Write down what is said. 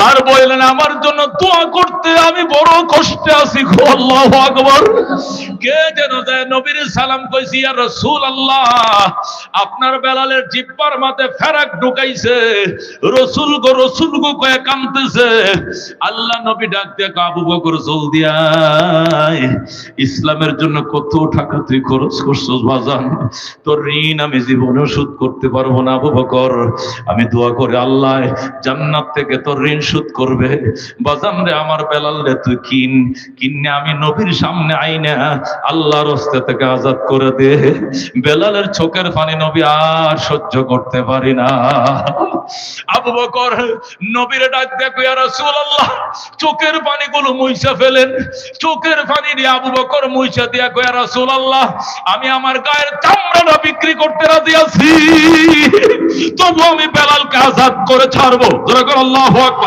আর বললেন আমার জন্য দোয়া করতে, আমি বড় কষ্টে আছি। আল্লাহু আকবার। কে যেন যায় নবীর সালাম কইছি, ইয়া রাসূলুল্লাহ আপনার বেলালের জিহ্বার মাঝে ফেরাক ঢুকাইছে, রসুল গো কয়ে কাঁদতেছে। আল্লাহ নবী ডাক দিয়ে আবু বকর জলদি আয়, ইসলামের জন্য কত টাকা তুই খরচ করছস বাজান, তোর ঋণ আমি জীবনেও শোধ করতে পারবো না আবু বকর। আমি দোয়া করে আল্লাহ জান্নাত থেকে তোর ঋণ শোধ করবে। বাজান রে আমার বেলাল রে তুই কিনে আমি নবীর সামনে আইনা আল্লাহর হস্তে থেকে আজাদ করে দে। বেলালের চোখের পানি নবী আর সহ্য করতে পারি না। আবু বকর নবীরে ডাক দেখো, ইয়া রাসূলুল্লাহ চোখের পানিগুলো মুইছা ফেলেন। চোখের পানি দিয়ে আবু বকর মুইছা দিয়া কয়, ইয়া রাসূলুল্লাহ আমি আমার গায়ের চামড়াটা বিক্রি করতে রাজি আছি, তবু আমি বেলালকে আজাদ করে ছাড়বো। আল্লাহু আকবার।